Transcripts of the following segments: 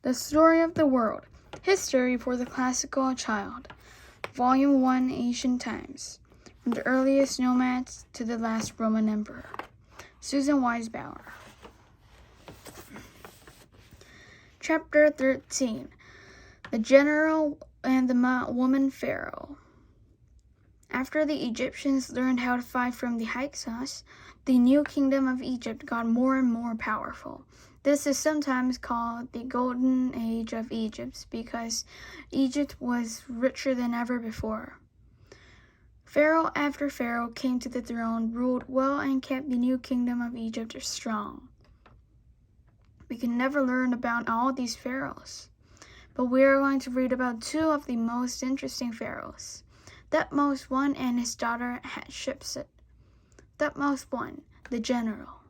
The Story of the World. History for the Classical Child. Volume 1, Ancient Times. From the earliest nomads to the last Roman emperor. Susan Weisbauer. Chapter 13. The General and the Woman Pharaoh. After the Egyptians learned how to fight from the Hyksos, the new kingdom of Egypt got more and more powerful. This is sometimes called the Golden Age of Egypt because Egypt was richer than ever before. Pharaoh after Pharaoh came to the throne, ruled well, and kept the new kingdom of Egypt strong. We can never learn about all these pharaohs, but we are going to read about two of the most interesting pharaohs. Thutmose I and his daughter Hatshepsut. Thutmose I, the general.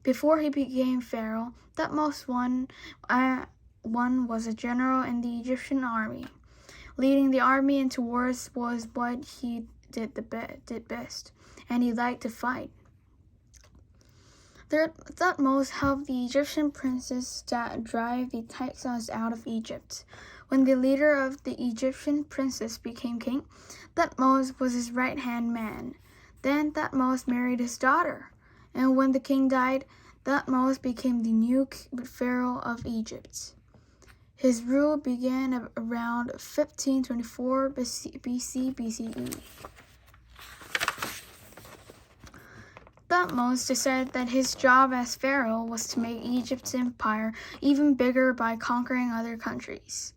Before he became pharaoh, Thutmose I was a general in the Egyptian army. Leading the army into wars was what he did best, and he liked to fight. Thutmose helped the Egyptian princes drive the Hyksos out of Egypt. When the leader of the Egyptian princes became king, Thutmose was his right-hand man. Then Thutmose married his daughter, and when the king died, Thutmose became the new pharaoh of Egypt. His rule began around 1524 BCE. Thutmose decided that his job as pharaoh was to make Egypt's empire even bigger by conquering other countries.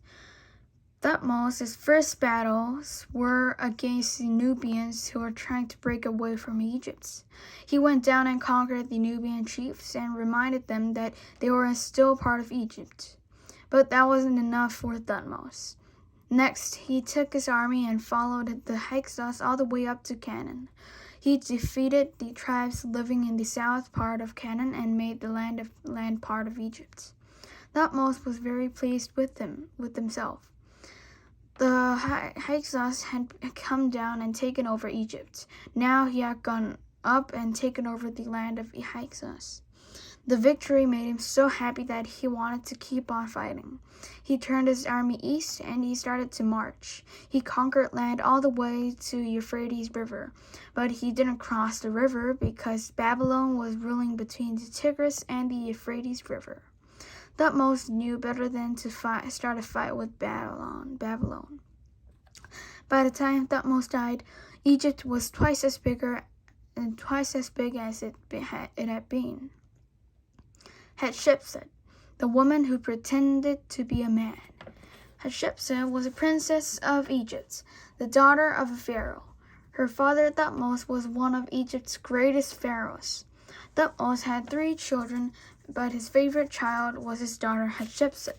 Thutmose's first battles were against the Nubians who were trying to break away from Egypt. He went down and conquered the Nubian chiefs and reminded them that they were still part of Egypt. But that wasn't enough for Thutmose. Next, he took his army and followed the Hyksos all the way up to Canaan. He defeated the tribes living in the south part of Canaan and made the land part of Egypt. Thutmose was very pleased with himself. The Hyksos had come down and taken over Egypt. Now he had gone up and taken over the land of the Hyksos. The victory made him so happy that he wanted to keep on fighting. He turned his army east and he started to march. He conquered land all the way to Euphrates River, but he didn't cross the river because Babylon was ruling between the Tigris and the Euphrates River. Thutmose knew better than to start a fight with Babylon. By the time Thutmose died, Egypt was twice as big as it had been. Hatshepsut, the woman who pretended to be a man. Hatshepsut was a princess of Egypt, the daughter of a pharaoh. Her father Thutmose was one of Egypt's greatest pharaohs. Thutmose had 3 children, but his favorite child was his daughter Hatshepsut.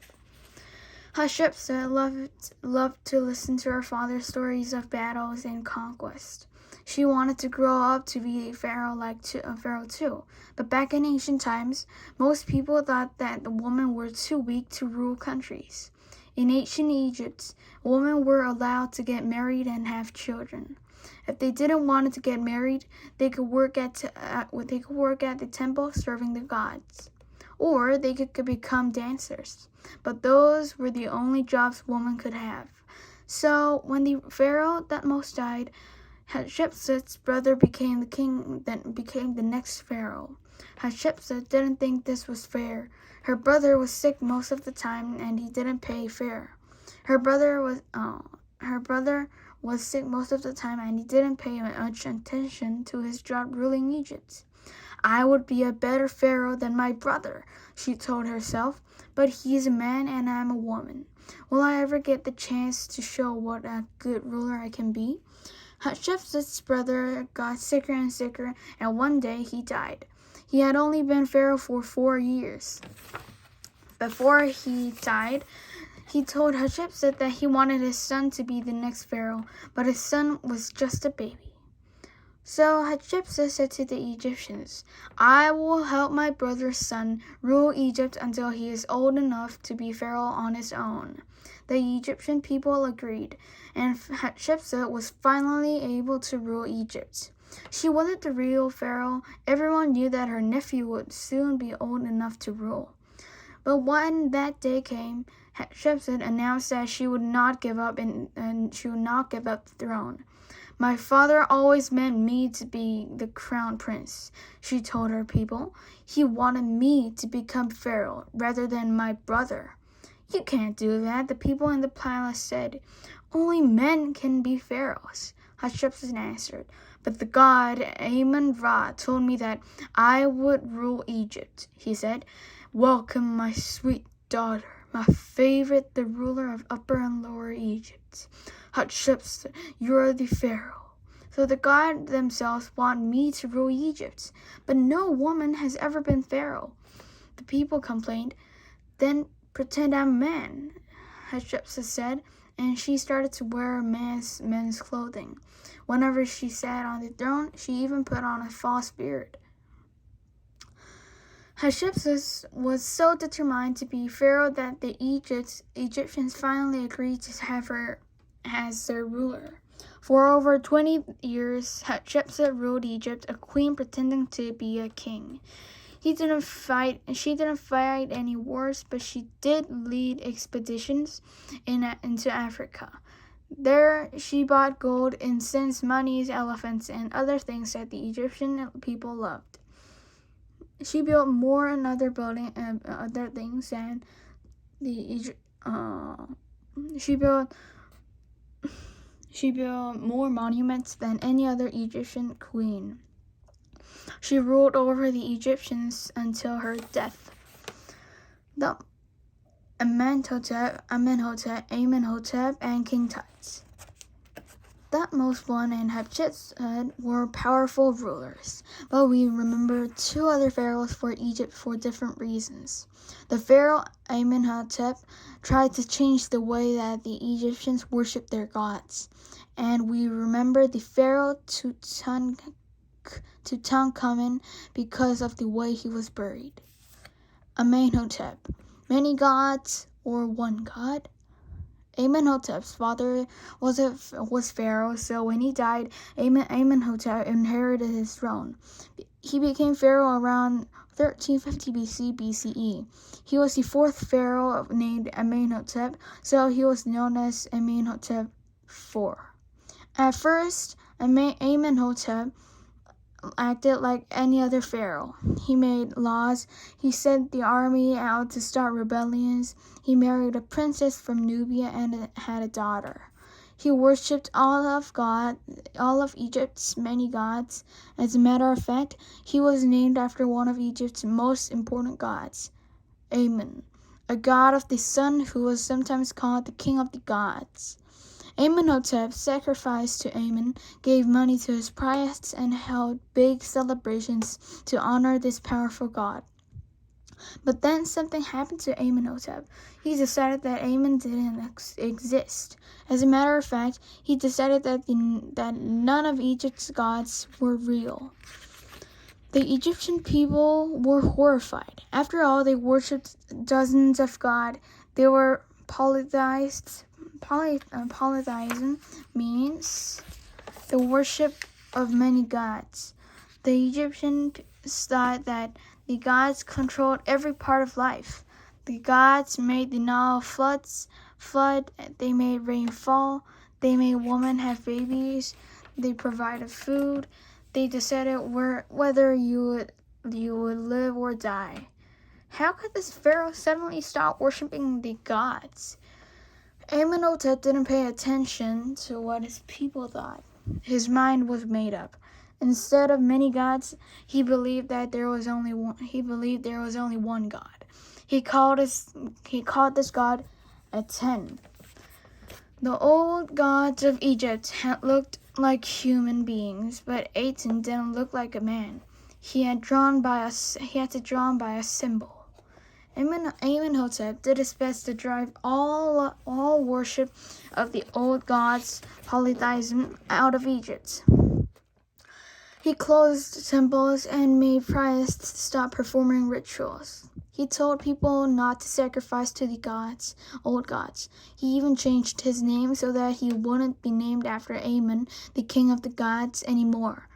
Hatshepsut loved to listen to her father's stories of battles and conquest. She wanted to grow up to be a pharaoh too. But back in ancient times, most people thought that the women were too weak to rule countries. In ancient Egypt, women were allowed to get married and have children. If they didn't want to get married, they could work at the temple serving the gods, or they could become dancers. But those were the only jobs women could have. So when the pharaoh Thutmose died, Hatshepsut's brother became the king, then became the next pharaoh. Hatshepsut didn't think this was fair. Her brother was sick most of the time, and he didn't pay fair. Her brother was sick most of the time, and he didn't pay much attention to his job ruling Egypt. I would be a better pharaoh than my brother, she told herself, but he's a man and I'm a woman. Will I ever get the chance to show what a good ruler I can be? Hatshepsut's brother got sicker and sicker, and one day he died. He had only been pharaoh for 4 years. Before he died, he told Hatshepsut that he wanted his son to be the next pharaoh, but his son was just a baby. So Hatshepsut said to the Egyptians, I will help my brother's son rule Egypt until he is old enough to be pharaoh on his own. The Egyptian people agreed, and Hatshepsut was finally able to rule Egypt. She wasn't the real pharaoh. Everyone knew that her nephew would soon be old enough to rule. But when that day came, Hatshepsut announced that she would not give up and she would not give up the throne. My father always meant me to be the crown prince, she told her people. He wanted me to become pharaoh rather than my brother. You can't do that, the people in the palace said. Only men can be pharaohs, Hatshepsut answered. But the god Amun-Ra told me that I would rule Egypt, he said. Welcome, my sweet daughter, my favorite, the ruler of Upper and Lower Egypt. Hatshepsut, you are the pharaoh. So the gods themselves want me to rule Egypt, but no woman has ever been pharaoh. The people complained. Then pretend I'm a man, Hatshepsut said, and she started to wear men's clothing. Whenever she sat on the throne, she even put on a false beard. Hatshepsut was so determined to be pharaoh that the Egyptians finally agreed to have her as their ruler. For over 20 years, Hatshepsut ruled Egypt, a queen pretending to be a king. She didn't fight any wars, but she did lead expeditions into Africa. There, she bought gold, incense, monies, elephants, and other things that the Egyptian people loved. She built more and other things than She built more monuments than any other Egyptian queen. She ruled over the Egyptians until her death. The Amenhotep, and King Tut. Thutmose I and Hatshepsut were powerful rulers, but we remember two other pharaohs for Egypt for different reasons. The pharaoh Amenhotep tried to change the way that the Egyptians worshiped their gods, and we remember the pharaoh Tutankhamun because of the way he was buried. Amenhotep, many gods or one god? Amenhotep's father was pharaoh, so when he died, Amenhotep inherited his throne. He became pharaoh around 1350 BCE. He was the fourth pharaoh named Amenhotep, so he was known as Amenhotep IV. At first, Amenhotep acted like any other pharaoh. He made laws. He sent the army out to start rebellions. He married a princess from Nubia and had a daughter. He worshipped all of Egypt's many gods. As a matter of fact, he was named after one of Egypt's most important gods, Amun, a god of the sun who was sometimes called the king of the gods. Amenhotep sacrificed to Amun, gave money to his priests, and held big celebrations to honor this powerful god. But then something happened to Amenhotep. He decided that Amun didn't exist. As a matter of fact, he decided that none of Egypt's gods were real. The Egyptian people were horrified. After all, they worshipped dozens of gods. They were polytheists. Polytheism means the worship of many gods. The Egyptians thought that the gods controlled every part of life. The gods made the Nile flood, they made rain fall, they made women have babies, they provided food, they decided whether you would live or die. How could this pharaoh suddenly stop worshiping the gods? Amenhotep didn't pay attention to what his people thought. His mind was made up. Instead of many gods, he believed there was only one God. He called this god Aten. The old gods of Egypt had looked like human beings, but Aten didn't look like a man. He had to drawn by a symbol. Amenhotep did his best to drive all worship of the old gods, polytheism, out of Egypt. He closed temples and made priests stop performing rituals. He told people not to sacrifice to the old gods. He even changed his name so that he wouldn't be named after Amun, the king of the gods, anymore.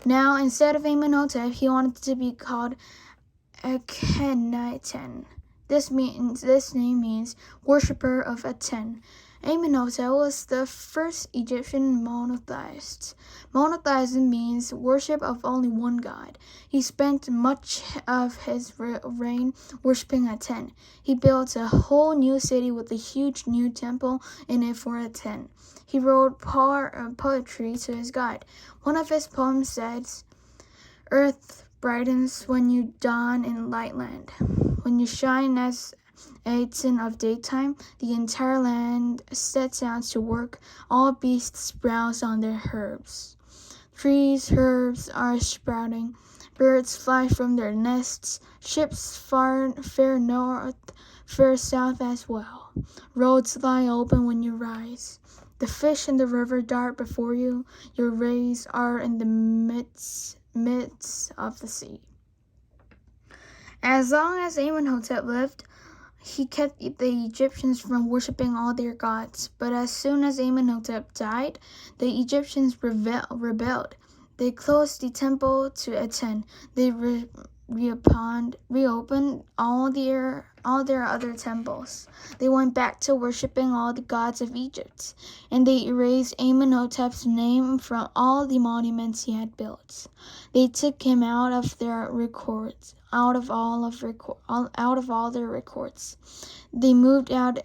Now, instead of Amenhotep, he wanted to be called Akhenaten, This name means worshipper of Aten. Amenhotep was the first Egyptian monotheist. Monotheism means worship of only one god. He spent much of his reign worshiping Aten. He built a whole new city with a huge new temple in it for Aten. He wrote poetry to his god. One of his poems says, "Earth brightens when you dawn in light land. When you shine as Aten of daytime, the entire land sets out to work. All beasts browse on their herbs. Trees, herbs are sprouting. Birds fly from their nests. Ships fare north, fare south as well. Roads lie open when you rise. The fish in the river dart before you. Your rays are in the midst of the sea." As long as Amenhotep lived, he kept the Egyptians from worshiping all their gods. But as soon as Amenhotep died, the Egyptians rebelled. They closed the temple to Aten. They reopened all their other temples. They went back to worshiping all the gods of Egypt, and they erased Amenhotep's name from all the monuments he had built. They took him out of their records, out of all their records. They moved out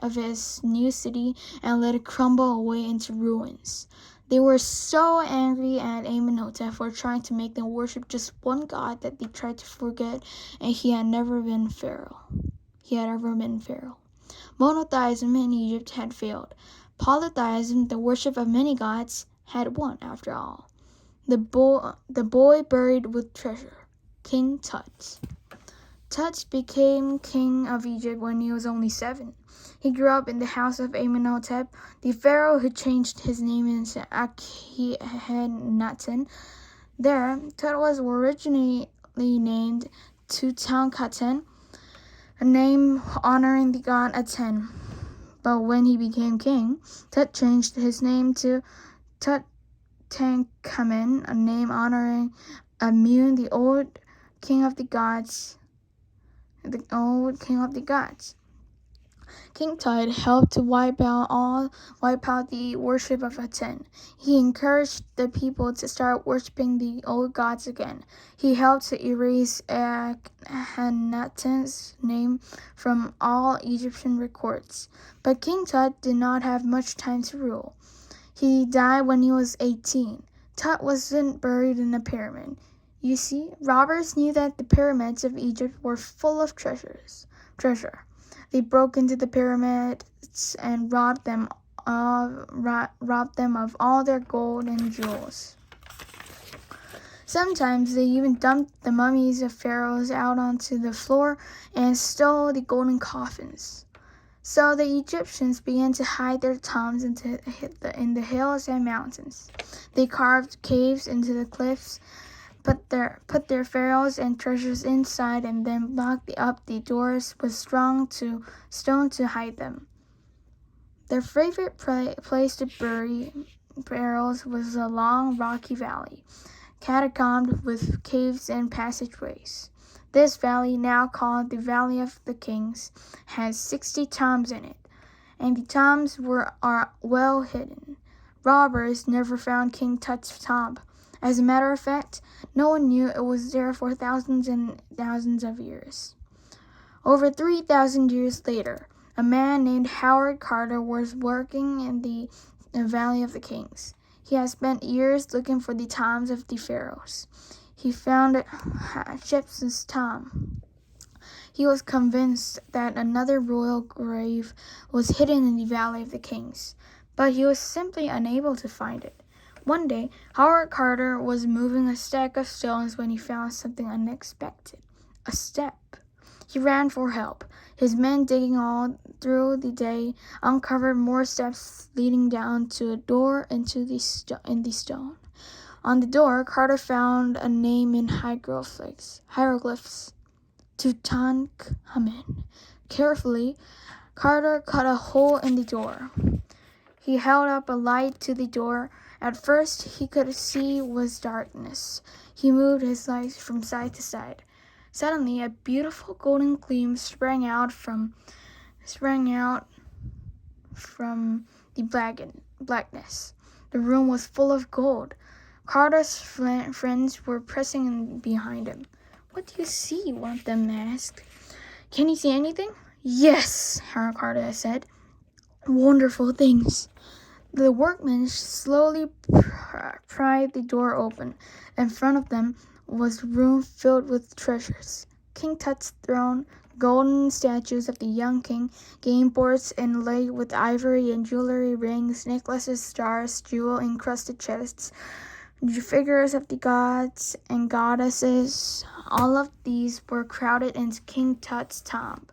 of his new city and let it crumble away into ruins. They were so angry at Amenhotep for trying to make them worship just one god that they tried to forget, and he had ever been Pharaoh. Monotheism in Egypt had failed. Polytheism, the worship of many gods, had won after all. The boy buried with treasure, King Tut. Tut became king of Egypt when he was only 7. He grew up in the house of Amenhotep, the pharaoh who changed his name into Akhenaten. There, Tut was originally named Tutankhaten, a name honoring the god Aten. But when he became king, Tut changed his name to Tutankhamen, a name honoring Amun, the old king of the gods. King Tut helped to wipe out the worship of Aten. He encouraged the people to start worshiping the old gods again. He helped to erase Akhenaten's name from all Egyptian records. But King Tut did not have much time to rule. He died when he was 18. Tut wasn't buried in a pyramid. You see, robbers knew that the pyramids of Egypt were full of treasure. They broke into the pyramids and robbed them of all their gold and jewels. Sometimes they even dumped the mummies of pharaohs out onto the floor and stole the golden coffins. So the Egyptians began to hide their tombs in the hills and mountains. They carved caves into the cliffs, put their pharaohs and treasures inside, and then blocked up the doors with stone to hide them. Their favorite place to bury pharaohs was a long rocky valley, catacombed with caves and passageways. This valley, now called the Valley of the Kings, has 60 tombs in it, and the tombs are well hidden. Robbers never found King Tut's tomb. As a matter of fact, no one knew it was there for thousands and thousands of years. Over 3,000 years later, a man named Howard Carter was working in the Valley of the Kings. He had spent years looking for the tombs of the pharaohs. He found Hatshepsut's tomb. He was convinced that another royal grave was hidden in the Valley of the Kings, but he was simply unable to find it. One day, Howard Carter was moving a stack of stones when he found something unexpected, a step. He ran for help. His men, digging all through the day, uncovered more steps leading down to a door in the stone. On the door, Carter found a name in hieroglyphs, Tutankhamen. Carefully, Carter cut a hole in the door. He held up a light to the door. At first, he could see was darkness. He moved his light from side to side. Suddenly, a beautiful golden gleam sprang out from the blackness. The room was full of gold. Carter's friends were pressing in behind him. "What do you see?" one of them asked. "Can you see anything?" "Yes," Howard Carter said. "Wonderful things." The workmen slowly pried the door open. In front of them was a room filled with treasures. King Tut's throne, golden statues of the young king, game boards inlaid with ivory and jewelry, rings, necklaces, stars, jewel-encrusted chests, figures of the gods and goddesses. All of these were crowded into King Tut's tomb.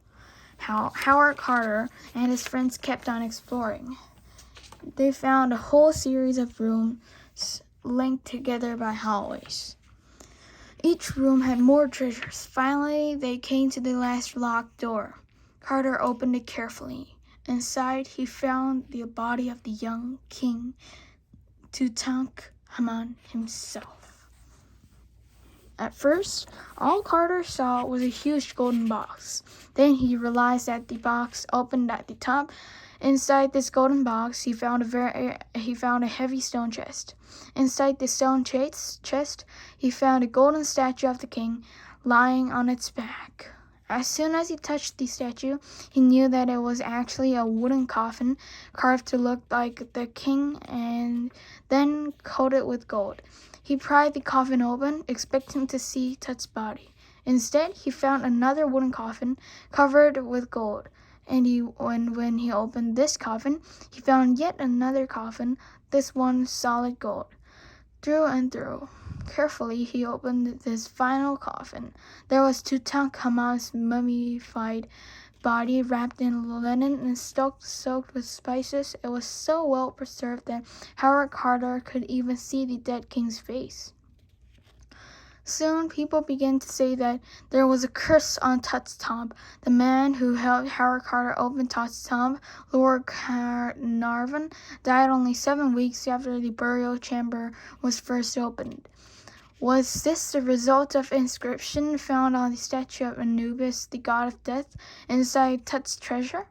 Howard Carter and his friends kept on exploring. They found a whole series of rooms linked together by hallways. Each room had more treasures. Finally, they came to the last locked door. Carter opened it carefully. Inside, he found the body of the young king, Tutankhamun himself. At first, all Carter saw was a huge golden box. Then he realized that the box opened at the top. Inside this golden box, he found a heavy stone chest. Inside the stone chest, he found a golden statue of the king lying on its back. As soon as he touched the statue, he knew that it was actually a wooden coffin carved to look like the king and then coated with gold. He pried the coffin open, expecting to see Tut's body. Instead, he found another wooden coffin covered with gold. And when he opened this coffin, he found yet another coffin, this one solid gold, through and through. Carefully, he opened this final coffin. There was Tutankhamun's mummified body wrapped in linen and soaked with spices. It was so well preserved that Howard Carter could even see the dead king's face. Soon, people began to say that there was a curse on Tut's tomb. The man who helped Howard Carter open Tut's tomb, Lord Carnarvon, died only 7 weeks after the burial chamber was first opened. Was this the result of inscription found on the statue of Anubis, the god of death, inside Tut's treasure?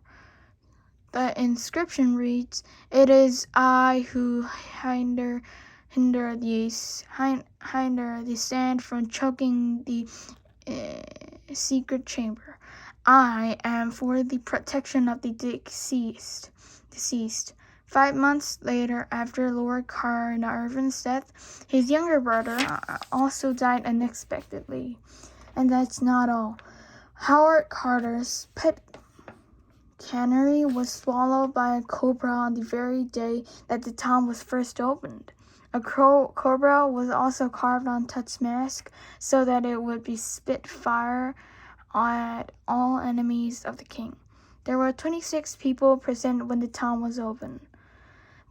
The inscription reads, "It is I who hinder the sand from choking the secret chamber. I am for the protection of the deceased." 5 months later, after Lord Carnarvon's death, his younger brother also died unexpectedly. And that's not all. Howard Carter's pet canary was swallowed by a cobra on the very day that the tomb was first opened. A cobra was also carved on Tut's mask so that it would spit fire at all enemies of the king. There were 26 people present when the tomb was opened.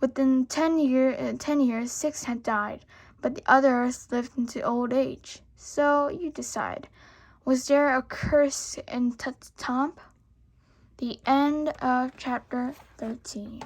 Within 10 years, 6 had died, but the others lived into old age. So you decide, was there a curse in Tut's tomb? The end of chapter 13.